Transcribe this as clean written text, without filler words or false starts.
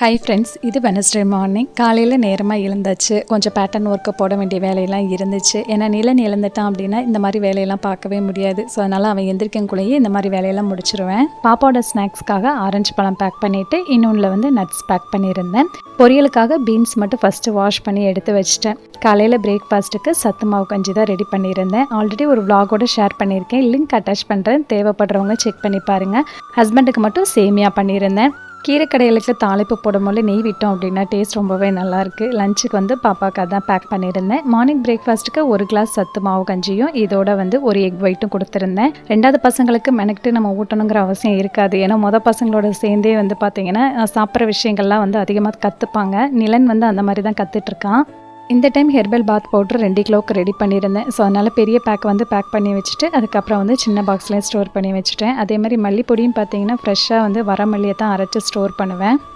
Hi friends, இது Wednesday morning. காலையில் நேரமாக எழுந்தாச்சு. கொஞ்சம் பேட்டர்ன் ஒர்க்கு போட வேண்டிய வேலையெல்லாம் இருந்துச்சு. ஏன்னா நிலன் எழுந்துட்டான் அப்படின்னா இந்த மாதிரி வேலையெல்லாம் பார்க்கவே முடியாது. ஸோ அதனால் அவன் எந்திரிக்கக்குள்ளேயே இந்த மாதிரி வேலையெல்லாம் முடிச்சிருவேன். பாப்பாவோட ஸ்நாக்ஸ்க்காக ஆரஞ்சு பழம் பேக் பண்ணிவிட்டு இன்னொன்றில் நட்ஸ் பேக் பண்ணியிருந்தேன். பொரியலுக்காக பீன்ஸ் மட்டும் ஃபஸ்ட்டு வாஷ் பண்ணி எடுத்து வச்சிட்டேன். காலையில் பிரேக்ஃபாஸ்ட்டுக்கு சத்து மாவு கஞ்சி தான் ரெடி பண்ணியிருந்தேன். ஆல்ரெடி ஒரு vlog-ஓட ஷேர் பண்ணியிருக்கேன். லிங்க் அட்டாச் பண்ணுறேன், தேவைப்படுறவங்க செக் பண்ணி பாருங்கள். ஹஸ்பண்டுக்கு மட்டும் சேமியா பண்ணியிருந்தேன். கீரைக்கடைகளுக்கு தாளிப்பு போடும்போது நெய் விட்டோம் அப்படின்னா டேஸ்ட் ரொம்பவே நல்லாயிருக்கு. லஞ்சுக்கு பாப்பாவுக்கு அதான் பேக் பண்ணியிருந்தேன். மார்னிங் பிரேக்ஃபாஸ்ட்டுக்கு ஒரு கிளாஸ் சத்து மாவு கஞ்சியும் இதோட ஒரு எக் ஒயிட்டும் கொடுத்துருந்தேன். ரெண்டாவது பசங்களுக்கு மெனக்கிட்டு நம்ம ஊட்டணுங்கிற அவசியம் இருக்காது. ஏன்னா பசங்களோட சேர்ந்தே பார்த்தீங்கன்னா சாப்பிட்ற விஷயங்கள்லாம் அதிகமாக கற்றுப்பாங்க. நிலன் அந்த மாதிரி தான் கற்றுட்ருக்கான். இந்த டைம் ஹெர்பல் பாத் பவுடர் 2 கிலோவுக்கு ரெடி பண்ணியிருந்தேன். ஸோ அதனால் பெரிய பேக் பேக் பண்ணி வச்சுட்டு அதுக்கப்புறம் சின்ன பாக்ஸ்லேயும் ஸ்டோர் பண்ணி வச்சுட்டேன். அதே மாதிரி மல்லிப்பொடியும் பார்த்தீங்கன்னா ஃப்ரெஷ்ஷாக வர மல்லியை தான் அரைச்சி ஸ்டோர் பண்ணுவேன்.